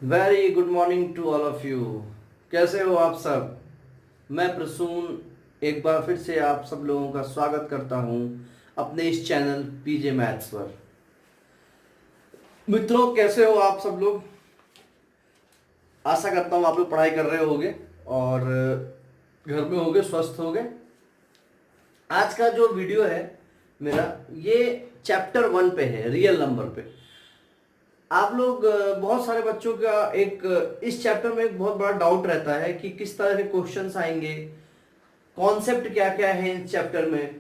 Very good morning to all of you. कैसे हो आप सब? मैं प्रसून एक बार फिर से आप सब लोगों का स्वागत करता हूं अपने इस चैनल पीजे मैथ्स पर। मित्रों, कैसे हो आप सब लोग? आशा करता हूं आप लोग पढ़ाई कर रहे होगे और घर में होगे, स्वस्थ होगे। आज का जो वीडियो है मेरा, ये चैप्टर 1 पे है, रियल नंबर पे। आप लोग बहुत सारे बच्चों का इस चैप्टर में एक बहुत बड़ा डाउट रहता है कि किस तरह के क्वेश्चंस आएंगे, कॉन्सेप्ट क्या क्या है इस चैप्टर में।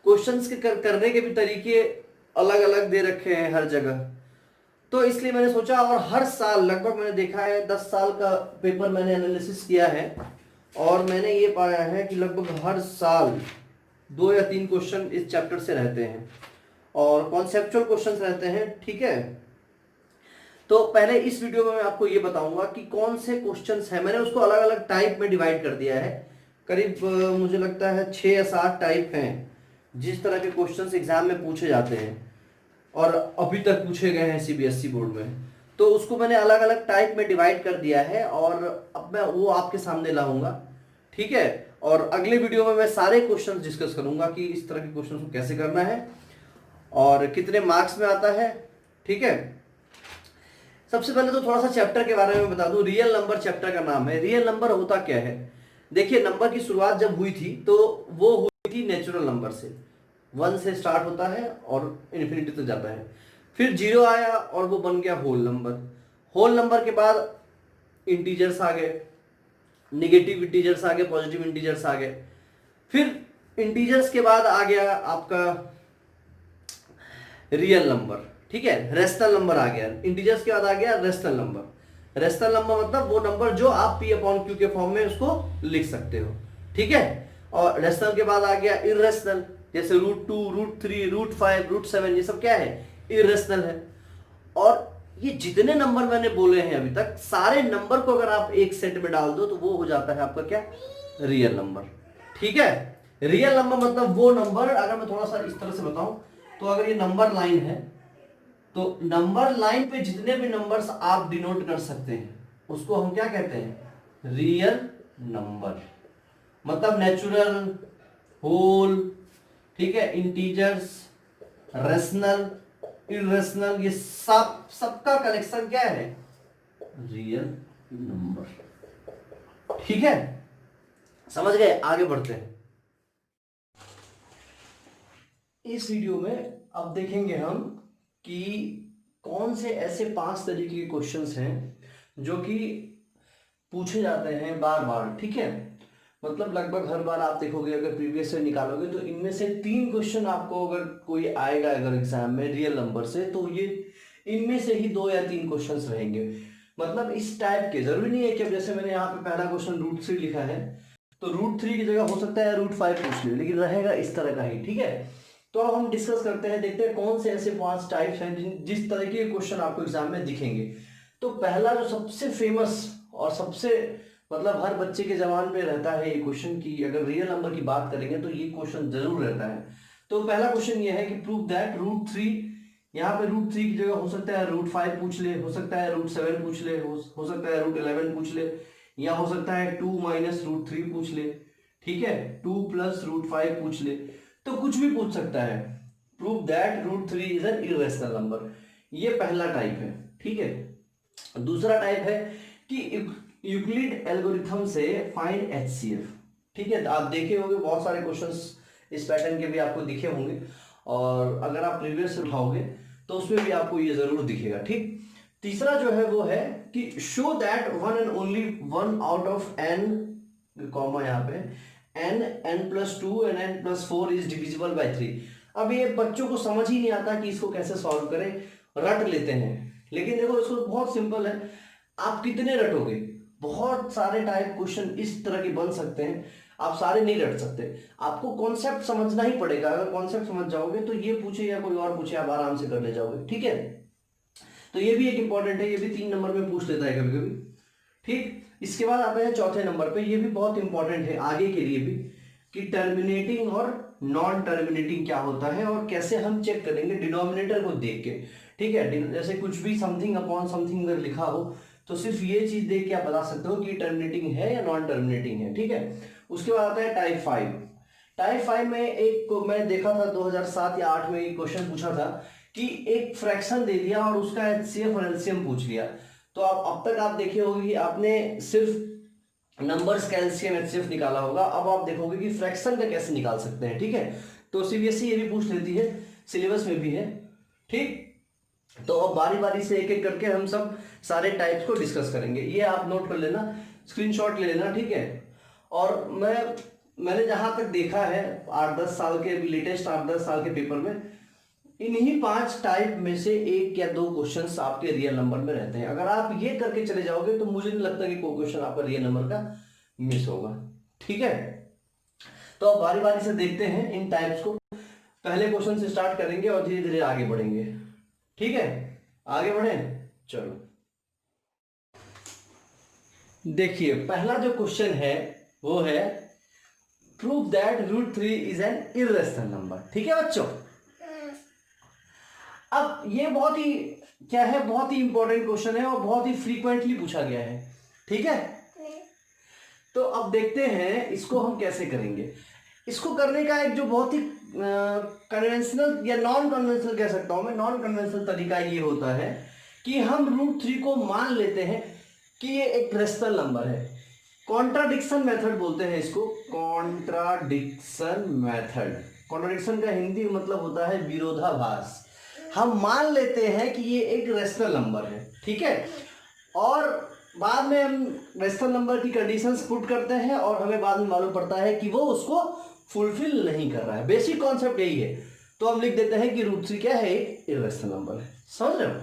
क्वेश्चंस के करने के भी तरीके अलग अलग दे रखे हैं हर जगह। तो इसलिए मैंने सोचा, और हर साल लगभग मैंने देखा है 10 साल का पेपर मैंने एनालिसिस किया है, और मैंने ये पाया है कि लगभग हर साल 2 या 3 क्वेश्चन इस चैप्टर से रहते हैं और कॉन्सेप्चुअल क्वेश्चंस रहते हैं। ठीक है, तो पहले इस वीडियो में मैं आपको ये बताऊंगा कि कौन से क्वेश्चंस हैं। मैंने उसको अलग अलग टाइप में डिवाइड कर दिया है। करीब मुझे लगता है 6 या 7 टाइप हैं जिस तरह के क्वेश्चंस एग्जाम में पूछे जाते हैं और अभी तक पूछे गए हैं सीबीएसई बोर्ड में। तो उसको मैंने अलग अलग टाइप में डिवाइड कर दिया है और अब मैं वो आपके सामने लाऊंगा। ठीक है, और अगले वीडियो में मैं सारे क्वेश्चंस डिस्कस करूंगा कि इस तरह के क्वेश्चंस को कैसे करना है और कितने मार्क्स में आता है। ठीक है, सबसे पहले तो थोड़ा सा चैप्टर के बारे में बता दूं। रियल नंबर चैप्टर का नाम है। रियल नंबर होता क्या है? देखिए, नंबर की शुरुआत जब हुई थी तो वो हुई थी नेचुरल नंबर से। 1 से स्टार्ट होता है और इन्फिनिटी तक जाता है। फिर 0 आया और वो बन गया होल नंबर। होल नंबर के बाद इंटीजर्स आ गए, निगेटिव इंटीजर्स आ गए, पॉजिटिव इंटीजर्स आ गए। फिर इंटीजर्स के बाद आ गया आपका रियल नंबर। ठीक है, रेशनल नंबर आ गया। इंटीजर्स के बाद आ गया रेशनल नंबर। रेशनल नंबर मतलब वो नंबर जो आप पी अपॉन क्यू के फॉर्म में उसको लिख सकते हो। ठीक है, और रेशनल के बाद आ गया इरेशनल, जैसे √2, √3, √5, √7, ये सब क्या है? इरेशनल है। और ये जितने नंबर मैंने बोले हैं अभी तक, सारे नंबर को अगर आप एक सेट में डाल दो तो वो हो जाता है आपका क्या? Real number. ठीक है, रियल नंबर मतलब वो नंबर, अगर मैं थोड़ा सा इस तरह से बताऊं तो अगर ये नंबर लाइन है तो नंबर लाइन पे जितने भी नंबर्स आप डिनोट कर सकते हैं उसको हम क्या कहते हैं? Real number. मतलब नेचुरल, होल, ठीक है, इंटीजर्स, रेशनल, इरेशनल, ये सब सबका कलेक्शन क्या है? Real number. ठीक है, समझ गए? आगे बढ़ते हैं। इस वीडियो में अब देखेंगे हम कि कौन से ऐसे 5 तरीके के क्वेश्चंस हैं जो कि पूछे जाते हैं बार बार। ठीक है, मतलब लगभग हर बार आप देखोगे, अगर प्रीवियस से निकालोगे तो इनमें से 3 क्वेश्चन आपको अगर कोई आएगा अगर एग्जाम में रियल नंबर से, तो ये इनमें से ही 2 या 3 क्वेश्चंस रहेंगे। मतलब इस टाइप के, जरूरी नहीं है कि अब जैसे मैंने यहाँ पे पहला क्वेश्चन √3 लिखा है तो √3 की जगह हो सकता है √5 पूछ ले, लेकिन रहेगा इस तरह का ही। ठीक है, तो अब हम डिस्कस करते हैं, देखते हैं कौन से ऐसे 5 टाइप्स हैं जिस तरह के क्वेश्चन आपको एग्जाम में दिखेंगे। तो पहला जो सबसे फेमस और सबसे मतलब हर बच्चे के जबान पे रहता है ये क्वेश्चन, की अगर रियल नंबर की बात करेंगे तो ये क्वेश्चन जरूर रहता है। तो पहला क्वेश्चन ये है कि प्रूव दैट √3, यहाँ पे √3 की जगह हो सकता है √5 पूछ ले, हो सकता है √7 पूछ ले, हो सकता है √11 पूछ ले, या हो सकता है 2 माइनस √3 पूछ ले। ठीक है, 2 प्लस √5 पूछ ले, तो कुछ भी पूछ सकता है। Prove that √3 is an irrational number, ये पहला टाइप है। ठीक है, दूसरा टाइप है कि यूक्लिड एल्गोरिथम से फाइंड एचसीएफ। ठीक है, आप देखे होंगे बहुत सारे क्वेश्चंस इस पैटर्न के भी आपको दिखे होंगे, और अगर आप प्रीवियस उठाओगे तो उसमें भी आपको ये जरूर दिखेगा। ठीक, तीसरा जो है वो है कि show that one and only one out of n, comma यहाँ पे n, n+2 and n+4 is divisible by 3। अब ये बच्चों को समझ ही नहीं आता कि इसको कैसे सॉल्व करें, रट लेते हैं। लेकिन देखो, इसको बहुत सिंपल है। आप कितने रटोगे? बहुत सारे टाइप क्वेश्चन इस तरह के बन सकते हैं, आप सारे नहीं रट सकते। आपको कॉन्सेप्ट समझना ही पड़ेगा। अगर कॉन्सेप्ट समझ जाओगे तो ये पूछे या कोई और पूछे, आप आराम से कर ले जाओगे। ठीक है, तो ये भी एक इंपॉर्टेंट है, ये भी 3 नंबर में पूछ लेता है कभी कभी। ठीक, इसके बाद आता है चौथे नंबर पे, ये भी बहुत इंपॉर्टेंट है आगे के लिए भी, कि टर्मिनेटिंग और नॉन टर्मिनेटिंग क्या होता है और कैसे हम चेक करेंगे डिनोमिनेटर को देख के। ठीक है, जैसे कुछ भी समथिंग अपॉन समथिंग अगर लिखा हो तो सिर्फ ये चीज देख के आप बता सकते हो कि टर्मिनेटिंग है या नॉन टर्मिनेटिंग है। ठीक है, उसके बाद आता है टाइप 5। टाइप 5 में एक को मैं देखा था 2007 या 8 में एक क्वेश्चन पूछा था कि एक फ्रैक्शन दे दिया और उसका एचसीएफ और एलसीएम पूछ लिया। तो आप अब तक आप देखे होंगे कि आपने सिर्फ नंबर्स का एलसीएम एचसीएफ निकाला होगा, अब आप देखोगे कि फ्रैक्शन का कैसे निकाल सकते हैं। ठीक है, तो सीबीएसई ये भी पूछ लेती है, सिलेबस में भी है। ठीक, तो अब बारी बारी से एक एक करके हम सब सारे टाइप्स को डिस्कस करेंगे। ये आप नोट कर लेना, स्क्रीनशॉट ले लेना। ठीक है, और मैंने जहां तक देखा है 8-10 साल के, लेटेस्ट 8-10 साल के पेपर में इन्हीं 5 टाइप में से 1 या 2 क्वेश्चंस आपके रियल नंबर में रहते हैं। अगर आप ये करके चले जाओगे तो मुझे नहीं लगता कि कोई क्वेश्चन आपका रियल नंबर का मिस होगा। ठीक है, तो अब बारी बारी से देखते हैं इन टाइप्स को। पहले क्वेश्चन से स्टार्ट करेंगे और धीरे धीरे आगे बढ़ेंगे। ठीक है, आगे बढ़े, चलो देखिए पहला जो क्वेश्चन है वो है prove that √3 is an irrational number. ठीक है बच्चों, अब ये बहुत ही क्या है, बहुत ही इंपॉर्टेंट क्वेश्चन है और बहुत ही फ्रीक्वेंटली पूछा गया है। ठीक है, तो अब देखते हैं इसको हम कैसे करेंगे। इसको करने का एक जो बहुत ही कन्वेंशनल या नॉन कन्वेंशनल कह सकता हूं मैं, नॉन कन्वेंशनल तरीका ये होता है कि हम √3 को मान लेते हैं कि ये एक रेशनल नंबर है। कॉन्ट्राडिक्शन मेथड बोलते हैं इसको, कॉन्ट्राडिक्शन मेथड। कॉन्ट्राडिक्शन का हिंदी मतलब होता है विरोधाभास। हम मान लेते हैं कि ये एक रेशनल नंबर है। ठीक है, और बाद में हम रेशनल नंबर की कंडीशंस पुट करते हैं और हमें बाद में मालूम पड़ता है कि वो उसको फुलफिल नहीं कर रहा है। बेसिक कॉन्सेप्ट यही है। तो हम लिख देते हैं कि √3 क्या है, एक इर्रेशनल नंबर है। समझ रहे हो?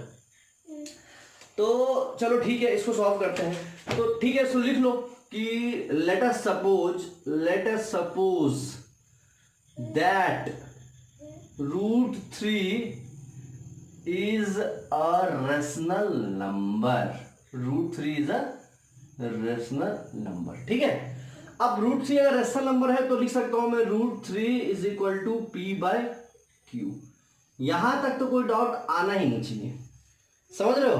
तो चलो ठीक है, इसको सॉल्व करते हैं। तो ठीक है, इसको लिख लो कि let us suppose that √3 is a rational number। √3 is a rational number। ठीक है, अब √3 अगर रेशनल नंबर है तो लिख सकता हूं मैं √3 इज इक्वल टू P/Q। यहां तक तो कोई डाउट आना ही नहीं चाहिए। समझ रहे हो?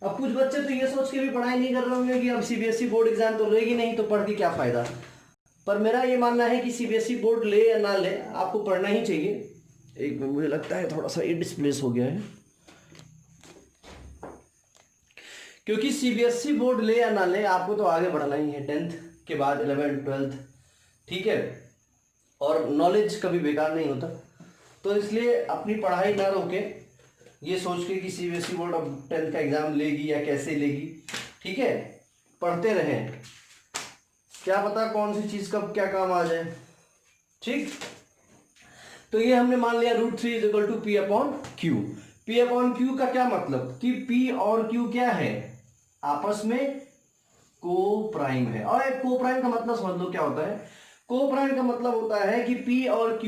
अब कुछ बच्चे तो ये सोच के भी पढ़ाई नहीं कर रहे होंगे कि अब सीबीएसई बोर्ड एग्जाम तो रहेगी नहीं, तो पढ़ के क्या फायदा। पर मेरा ये मानना है कि सीबीएसई बोर्ड ले या ना ले, आपको पढ़ना ही चाहिए। एक मिनट, मुझे लगता है थोड़ा सा ये डिस्प्लेस हो गया है, क्योंकि सीबीएसई बोर्ड ले या ना ले आपको तो आगे बढ़ना ही है 10th के बाद 11th 12th। ठीक है, और नॉलेज कभी बेकार नहीं होता। तो इसलिए अपनी पढ़ाई ना रोके ये सोच के कि सीबीएसई बोर्ड अब 10th का एग्जाम लेगी या कैसे लेगी। ठीक है, पढ़ते रहें, क्या पता कौन सी चीज कब क्या काम आ जाए। ठीक, तो ये हमने मान लिया √3 is equal to P/Q। P/Q का क्या मतलब कि P और Q क्या है, आपस में को प्राइम है। और एक को प्राइम का मतलब समझ लो क्या होता है। को प्राइम का मतलब होता है कि P और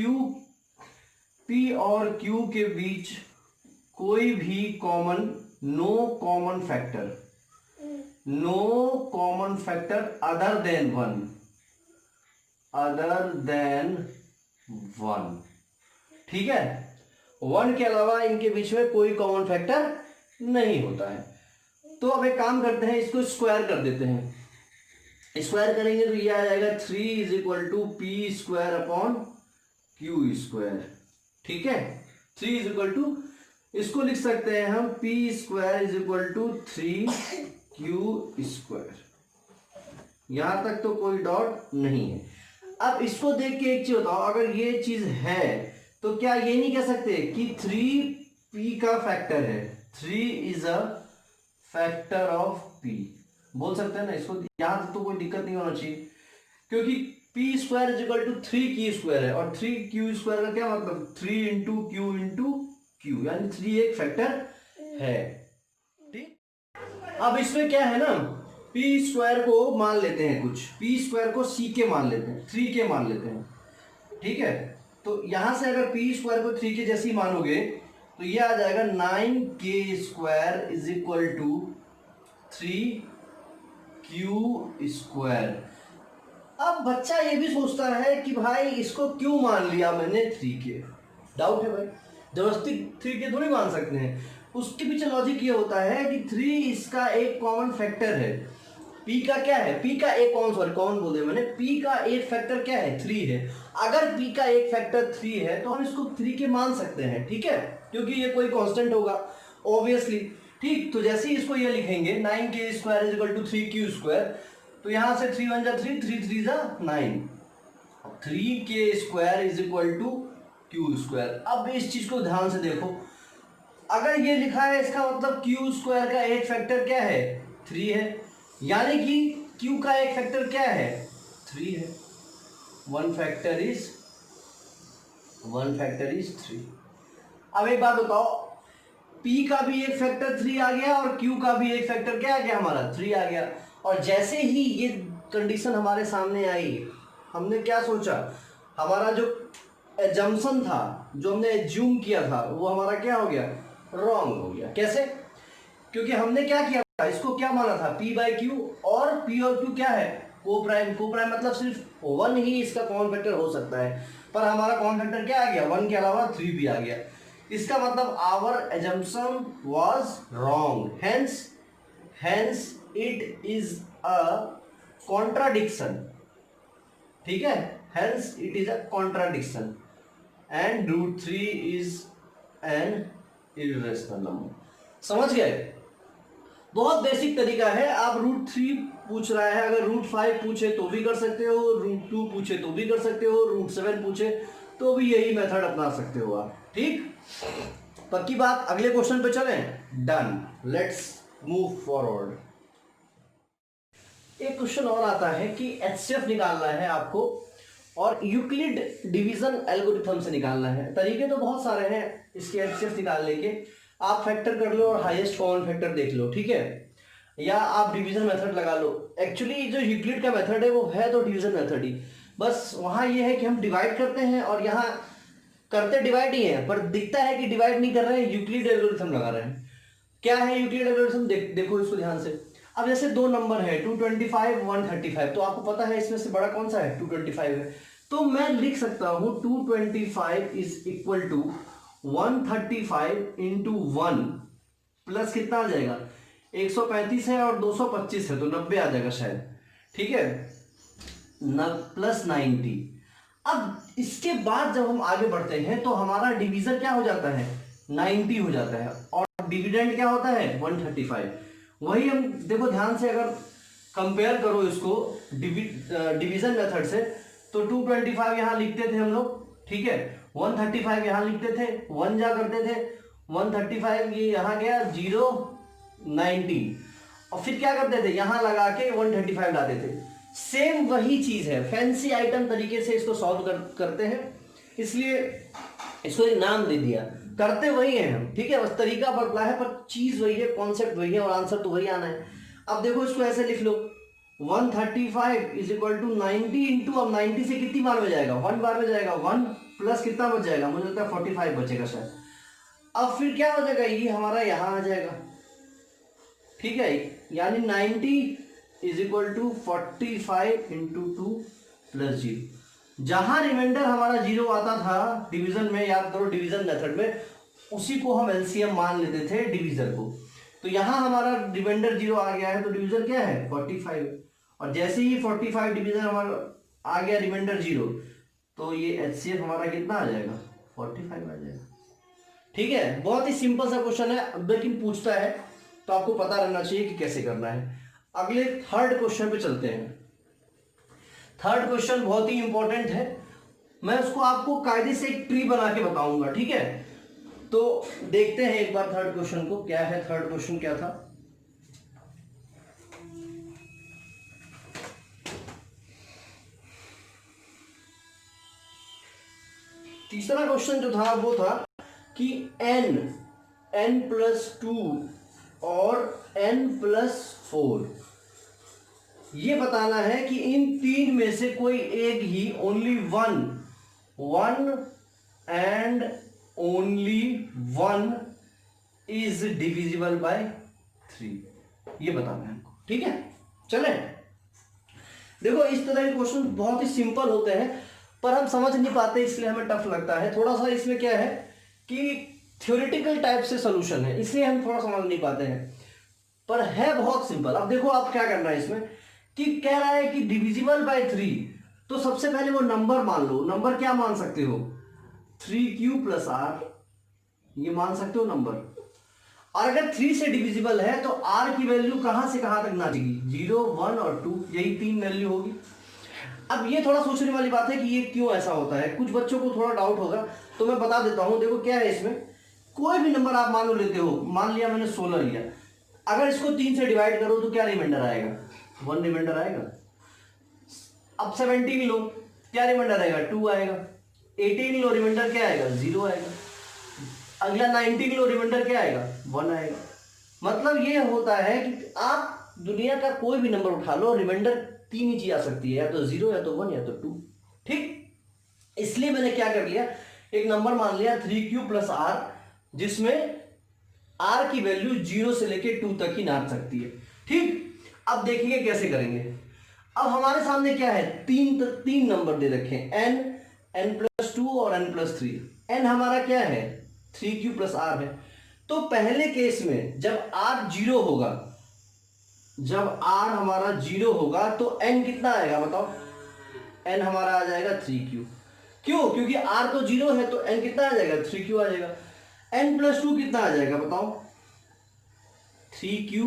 Q के बीच कोई भी no common factor other than 1। ठीक है, 1 के अलावा इनके बीच में कोई कॉमन फैक्टर नहीं होता है। तो अब एक काम करते हैं, इसको स्क्वायर कर देते हैं। स्क्वायर करेंगे तो ये आ जाएगा 3 इज इक्वल टू P²/Q²। ठीक है, 3 इज इक्वल टू, इसको लिख सकते हैं हम P² is equal to 3Q²। यहां तक तो कोई डाउट नहीं है। अब इसको देख के एक चीज बताओ, अगर ये चीज है तो क्या ये नहीं कह सकते कि 3P का फैक्टर है, 3 is a factor of P। बोल सकते हैं ना इसको, यहां तक तो कोई दिक्कत नहीं होना चाहिए, क्योंकि P² is equal to 3Q² है। और 3Q² का क्या मतलब, 3 इंटू Q, यानी 3 एक फैक्टर है। ठीक, अब इसमें क्या है ना, P² को मान लेते हैं, कुछ P² को C मान लेते हैं, 3 मान लेते हैं। ठीक है, तो यहां से अगर P² को 3 जैसी मानोगे तो ये आ जाएगा 9K² is equal to 3Q²। अब बच्चा ये भी सोचता है कि भाई इसको क्यों मान लिया मैंने 3k, डाउट है भाई, जबरदस्ती 3k थोड़ी मान सकते हैं। उसके पीछे लॉजिक ये होता है कि 3 इसका एक कॉमन फैक्टर है, p का क्या है, p का एक कौन बोले मैंने, p का एक फैक्टर क्या है, 3 है। अगर p का एक फैक्टर 3 है तो हम इसको 3k मान सकते हैं, ठीक है, क्योंकि ये कोई कांस्टेंट होगा ऑब्वियसली। ठीक, तो जैसे ही इसको ये लिखेंगे 9k square is equal to 3q square, तो यहां से 3 1 जा 3, 3 3 जा 9, 3k square is equal to q square. अब इस चीज को ध्यान से देखो, अगर ये लिखा है इसका मतलब q स्क्वायर का एक फैक्टर क्या है, 3 है, यानी कि q का एक फैक्टर क्या है, 3 है। One factor is 3। अब एक बात बताओ, p का भी एक फैक्टर 3 आ गया और q का भी एक फैक्टर क्या आ गया, हमारा 3 आ गया। और जैसे ही ये कंडीशन हमारे सामने आई, हमने क्या सोचा, हमारा जो एजम्पशन था, जो हमने एज्यूम किया था, वो हमारा क्या हो गया, रॉन्ग हो गया। कैसे, क्योंकि हमने क्या किया था, इसको क्या माना था, p बाई क्यू, और p और q क्या है, को प्राइम मतलब सिर्फ 1 ही इसका कॉमन फैक्टर हो सकता है, पर हमारा कॉमन फैक्टर क्या आ गया, 1 के अलावा 3 भी आ गया। इसका मतलब our assumption was wrong, hence it is a contradiction, ठीक है, hence it is a contradiction and √3 is an irrational number. समझ गए, बहुत बेसिक तरीका है। आप √3 पूछ रहा है, अगर √5 पूछे तो भी कर सकते हो, √2 पूछे तो भी कर सकते हो, √7 पूछे तो भी यही मेथड अपना सकते हो आप, ठीक, पक्की बात। अगले क्वेश्चन पे चलें, डन, लेट्स मूव फॉरवर्ड। एक क्वेश्चन और आता है कि एचसीएफ निकालना है आपको, और यूक्लिड डिवीजन एल्गोरिथम से निकालना है। तरीके तो बहुत सारे हैं इसके एचसीएफ निकालने के, आप फैक्टर कर लो और हाईएस्ट कॉमन फैक्टर देख लो, ठीक है, या आप डिवीजन मेथड लगा लो। एक्चुअली जो यूक्लिड का मेथड है वो है तो डिवीजन मेथड ही, बस वहाँ ये है कि हम डिवाइड करते हैं और यहाँ करते डिवाइड ही है, पर दिखता है कि डिवाइड नहीं कर रहे हैं, यूक्लिड एल्गोरिथम लगा रहे हैं। क्या है यूक्लिड एल्गोरिथम, देखो इसको ध्यान से। अब जैसे दो नंबर है 225 135, तो आपको पता है इसमें से बड़ा कौन सा है, 225 है, तो मैं लिख सकता हूं 225 is equal to 135 into 1 plus कितना आ जाएगा, 135 है और 225 है तो 90 आ जाएगा शायद, ठीक है, प्लस 90। अब इसके बाद जब हम आगे बढ़ते हैं तो हमारा डिवीजन क्या हो जाता है, 90 हो जाता है, और डिविडेंड क्या होता है, 135। वही हम देखो ध्यान से, अगर कंपेयर करो इसको डिवीजन मेथड से, तो 225 यहां लिखते थे हम लोग, ठीक है, 135 यहां लिखते थे, 1 जा करते थे, 135 ये यहां गया 0 90, और फिर क्या करते थे, यहां लगा के 135 लाते थे। सेम वही चीज है, फैंसी आइटम तरीके से इसको सॉल्व करते हैं, इसलिए इसको एक नाम दे दिया, करते वही हैं हम, ठीक है, बस तरीका बदला है पर चीज वही है, कॉन्सेप्ट वही है और आंसर तो वही आना है। अब देखो इसको ऐसे लिख लो, 135 इज इक्वल टू 90 इंटू, अब 90 से कितनी बार में जाएगा, 1 बार में जाएगा, 1 प्लस कितना बच जाएगा, मुझे लगता है 45 बचेगा शायद। अब फिर क्या हो जाएगा, ये हमारा यहां आ जाएगा, ठीक है, यानी 90 is equal to 45 into 2 plus 0। जहां रिमाइंडर हमारा 0 आता था डिवीजन में, याद करो डिवीजन मेथड में, उसी को हम एलसीएम मान लेते थे डिवीजन को। तो यहां हमारा रिमाइंडर 0 आ गया है तो डिवीजन क्या है, 45, और जैसे ही 45 डिवीजन हमारा आ गया रिमाइंडर 0, तो ये एचसीएफ हमारा कितना आ जाएगा, 45 आ जाएगा, ठीक है। बहुत ही सिंपल सा क्वेश्चन है, लेकिन पूछता है तो आपको पता रहना चाहिए कि कैसे करना है। अगले थर्ड क्वेश्चन पे चलते हैं। थर्ड क्वेश्चन बहुत ही इंपॉर्टेंट है, मैं उसको आपको कायदे से एक ट्री बना के बताऊंगा, ठीक है, तो देखते हैं एक बार थर्ड क्वेश्चन को, क्या है थर्ड क्वेश्चन क्या था। तीसरा क्वेश्चन जो था वो था कि n प्लस 2 और n प्लस 4, ये बताना है कि इन तीन में से कोई एक ही, only one and only one is divisible by 3, ये बताना है हमको, ठीक है। चले देखो इस तरह के क्वेश्चन बहुत ही सिंपल होते हैं पर हम समझ नहीं पाते, इसलिए हमें टफ लगता है थोड़ा सा। इसमें क्या है कि थ्योरेटिकल टाइप से सोल्यूशन है, इसलिए हम थोड़ा समझ नहीं पाते हैं, पर है बहुत सिंपल। अब देखो आप क्या करना है इसमें कि कह रहा है कि डिविजिबल बाय 3, तो सबसे पहले वो नंबर मान लो। नंबर क्या मान सकते हो? 3q प्लस आर, ये मान सकते हो नंबर। और अगर 3 से डिविजिबल है तो r की वैल्यू कहां से कहां तक ना जाएगी? 0, 1 और 2, यही 3 वैल्यू होगी। अब ये थोड़ा सोचने वाली बात है कि ये क्यों ऐसा होता है, कुछ बच्चों को थोड़ा डाउट होगा तो मैं बता देता हूं। देखो क्या है इसमें, कोई भी नंबर आप मान लो लेते हो, मान लिया मैंने 16 लिया, अगर इसको 3 से डिवाइड करो तो क्या रिमाइंडर आएगा? 1 रिमाइंडर आएगा। अब 17 लो, क्या रिमाइंडर आएगा? 2 आएगा। 18 लो, रिमाइंडर क्या आएगा? 0 आएगा। अगला 19 लो, रिमाइंडर क्या आएगा? 1 आएगा। मतलब ये होता है कि आप दुनिया का कोई भी नंबर उठा लो, रिमाइंडर 3 ही चीज आ सकती है, या तो 0, या तो 1, या तो 2। ठीक, इसलिए मैंने क्या कर लिया, एक नंबर मान लिया 3q प्लस आर, जिसमें r की वैल्यू 0 से लेके 2 तक ही नाप सकती है। ठीक, अब देखिए कैसे करेंगे। अब हमारे सामने क्या है, तीन नंबर दे रखे हैं, n प्लस 2 और n प्लस 3। n हमारा क्या है? 3q प्लस आर है। तो पहले केस में जब r 0 होगा, जब r हमारा 0 होगा तो n कितना आएगा बताओ? n हमारा आ जाएगा 3q। क्यों? क्योंकि r तो 0 है तो n कितना आ जाएगा? 3q आ जाएगा। n प्लस 2 कितना आ जाएगा बताओ? 3q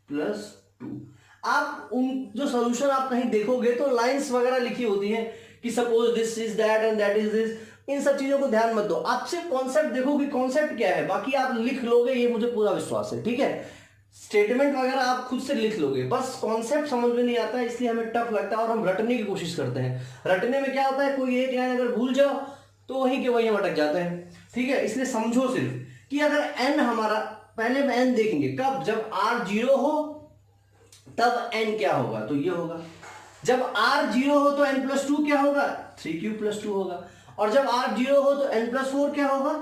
plus 2। आप उन जो सोल्यूशन आप कहीं देखोगे तो लाइंस वगैरह लिखी होती है कि suppose this is that and that is this, इन सब चीजों को ध्यान मत दो, आप सिर्फ कॉन्सेप्ट देखो कि कॉन्सेप्ट क्या है, बाकी आप लिख लोगे, ये मुझे पूरा विश्वास है। ठीक है, स्टेटमेंट वगैरह आप खुद से लिख लोगे, बस कॉन्सेप्ट समझ में नहीं आता है इसलिए हमें टफ लगता है और हम रटने की कोशिश करते हैं। रटने में क्या होता है, कोई एक लाइन अगर भूल जाओ तो वहीं के वहीं हम अटक जाते हैं। ठीक है, इसलिए समझो सिर्फ कि अगर n हमारा, पहले में n देखेंगे कब, जब r 0 हो तब n क्या होगा? तो ये होगा। जब r 0 हो तो n प्लस 2 क्या होगा? 3q प्लस 2 होगा। और जब r 0 हो तो n प्लस 4 क्या होगा?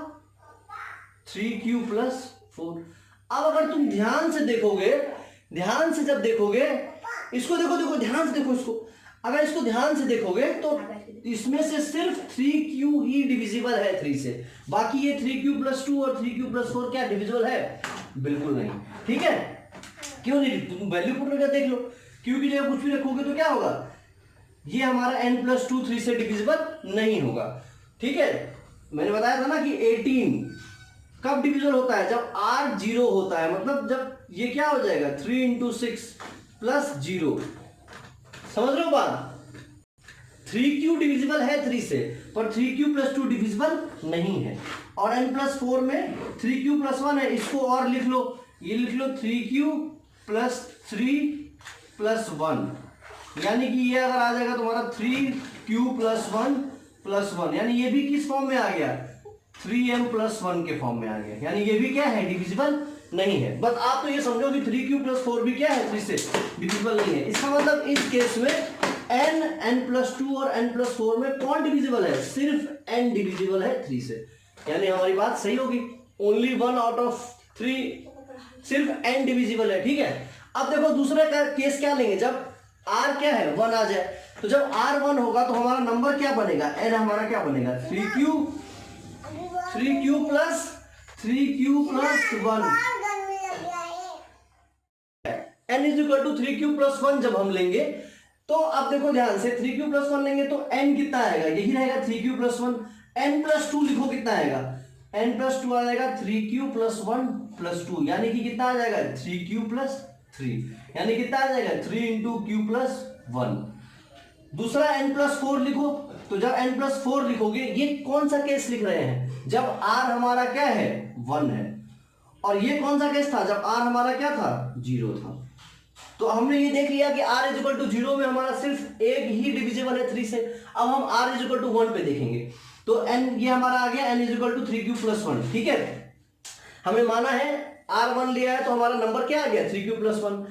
3q plus 4। अब अगर तुम ध्यान से देखोगे, ध्यान से जब देखोगे इसको, देखो देखो ध्यान से देखो इसको, अगर इसको ध्यान से देखोगे तो इसमें से सिर्फ 3q ही डिविजिबल है 3 से, बाकी ये 3q प्लस 2 और 3q प्लस 4 क्या डिविजिबल है? बिल्कुल नहीं। ठीक है, क्यों नहीं? तुम वैल्यू पुट करके देख लो, q की जगह कुछ भी रखोगे तो क्या होगा? ये हमारा n प्लस 2 3 से डिविजिबल नहीं होगा। ठीक है, मैंने बताया था ना कि 18 कब डिविजिबल होता है? जब r 0 होता है, मतलब जब ये क्या हो जाएगा 3 इंटू 6 प्लस 0। समझ रहे हो बात? 3q डिविजिबल है 3 से, पर 3q प्लस 2 डिविजिबल नहीं है। और n प्लस 4 में 3q प्लस 1 है, इसको और लिख लो, ये लिख लो 3q प्लस 3 प्लस 1, यानी कि ये अगर आ जाएगा तुम्हारा 3q प्लस 1 प्लस 1, यानी ये भी किस फॉर्म में आ गया? 3m प्लस 1 के फॉर्म में आ गया, यानी ये भी क्या है? डिविजिबल नहीं है। बस आप तो ये समझो कि 3q प्लस 4 भी क्या है? 3 से डिविजिबल नहीं है। इसका मतलब इस केस में n प्लस 2 और n प्लस 4 में कौन डिविजिबल है? सिर्फ n डिविजिबल है 3 से, यानी हमारी बात सही होगी। ओनली 1 आउट ऑफ 3 सिर्फ n डिविजिबल है। ठीक है, अब देखो दूसरा केस क्या लेंगे, जब r क्या है? 1 आ जाए, तो जब r 1 होगा तो हमारा नंबर क्या बनेगा? n हमारा क्या बनेगा? 3q plus 1 n is equal to 3q plus 1 जब हम लेंगे तो अब देखो ध्यान से, 3q प्लस 1 लेंगे तो n कितना आएगा? यही रहेगा 3q प्लस 1। n प्लस 2 लिखो, कितना आएगा? n प्लस 2 आ जाएगा 3q प्लस 1 प्लस 2, यानी कि कितना आ जाएगा? 3q प्लस 3, यानी कितना आ जाएगा? 3 इंटू क्यू प्लस 1। दूसरा n प्लस 4 लिखो, तो जब n प्लस 4 लिखोगे, ये कौन सा केस लिख रहे हैं? जब r हमारा क्या है? 1 है। और ये कौन सा केस था? जब r हमारा क्या था? 0 था। तो हमने ये देख लिया कि r इज इक्वल टू 0 में हमारा सिर्फ एक ही डिविजिबल है 3 से। अब हम r इज इक्वल टू 1 पे देखेंगे, तो n ये हमारा आ गया n is equal to 3q plus 1। ठीक है, हमने माना है r1 लिया है तो हमारा नंबर क्या आ गया? 3q plus 1।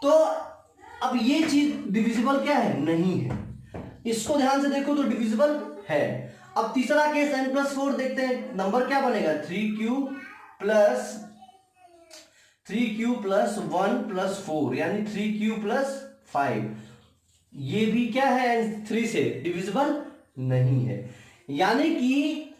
तो अब ये चीज डिविजिबल क्या है? नहीं है। इसको ध्यान से देखो तो डिविजिबल है। अब तीसरा केस n प्लस 4 देखते हैं, नंबर क्या बनेगा? 3q प्लस 1 प्लस 4, यानी 3q प्लस 5। ये भी क्या है, 3 से डिविजिबल नहीं है। यानी कि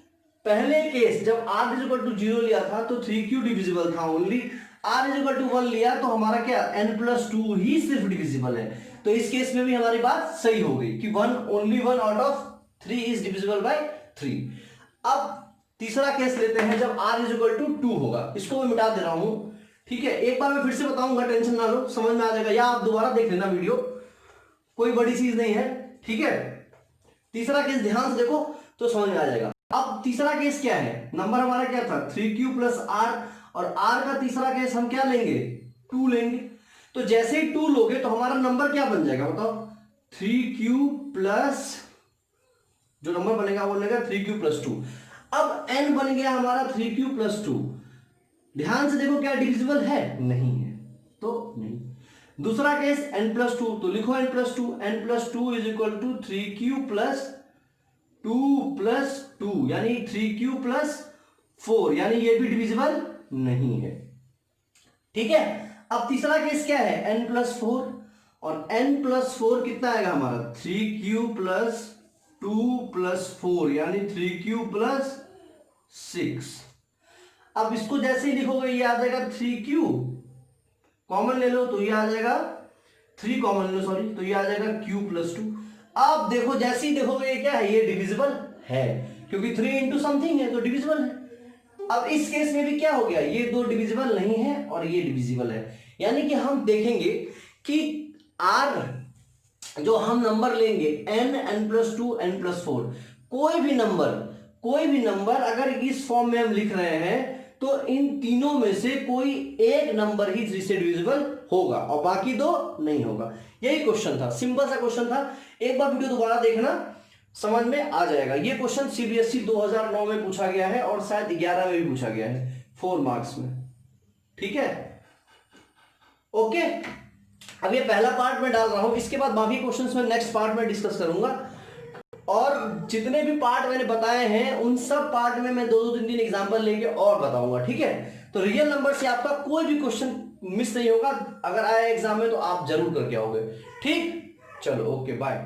पहले केस जब r इज इक्वल टू 0 लिया था तो 3q डिविजिबल था only, r is equal to 1 लिया तो हमारा क्या n+2 ही सिर्फ डिविजिबल है। तो इस केस में भी हमारी बात सही हो गई कि only one out of 3 is divisible by 3। अब तीसरा केस लेते हैं जब r इज इक्वल टू 2 होगा, इसको मैं मिटा दे रहा हूं, ठीक है। एक बार मैं फिर से बताऊंगा, टेंशन ना लो, समझ में आ जाएगा, या आप दोबारा देख लेना वीडियो, कोई बड़ी चीज नहीं है, ठीक है। तीसरा केस ध्यान से देखो तो समझ में आ जाएगा। अब तीसरा केस क्या है, नंबर हमारा क्या था 3q प्लस r, और r का तीसरा केस हम क्या लेंगे 2 लेंगे। तो जैसे ही 2 लोगे तो हमारा नंबर क्या बन जाएगा बताओ, 3q प्लस, जो नंबर बनेगा वो बनेगा 3q प्लस 2। अब n बन गया हमारा 3q प्लस 2। ध्यान से देखो क्या डिविजिबल है, नहीं है, तो नहीं। दूसरा केस n+2, तो लिखो n+2, n+2 is equal to 3q plus 2 plus 2 यानी 3q प्लस 4, यानी ये भी डिविजिबल नहीं है, ठीक है। अब तीसरा केस क्या है n+4, और n+4 कितना आएगा हमारा 3q प्लस 2 प्लस 4 यानी 3q प्लस 6। अब इसको जैसे ही लिखोगे ये आ जाएगा 3q, कॉमन ले लो तो ये आ जाएगा 3 कॉमन ले लो सॉरी, तो ये आ जाएगा q प्लस 2। अब देखो जैसे ही देखोगे ये क्या है, ये डिविजिबल है, क्योंकि 3 इंटू समथिंग है तो डिविजिबल है। अब इस केस में भी क्या हो गया, ये दो डिविजिबल नहीं है और ये डिविजिबल है। यानी कि हम देखेंगे कि r जो हम नंबर लेंगे n, n+2, n+4, कोई भी नंबर अगर इस फॉर्म में हम लिख रहे हैं तो इन तीनों में से कोई एक नंबर ही 3 से डिविजिबल होगा और बाकी दो नहीं होगा। यही क्वेश्चन था, सिंपल सा क्वेश्चन था। एक बार वीडियो दोबारा देखना, समझ में आ जाएगा। ये क्वेश्चन सीबीएसई 2009 में पूछा गया है और शायद 11 में भी पूछा गया है 4 मार्क्स में, ठीक है, ओके। अब ये पहला पार्ट में डाल रहा हूं, इसके बाद बाकी क्वेश्चंस में नेक्स्ट पार्ट में डिस्कस करूंगा। और जितने भी पार्ट मैंने बताए हैं उन सब पार्ट में मैं 2-2, 3-3 एग्जांपल लेके और बताऊंगा, ठीक है। तो रियल नंबर से आपका कोई भी क्वेश्चन मिस नहीं होगा, अगर आया एग्जाम में तो आप जरूर करके आओगे, ठीक। चलो ओके बाय।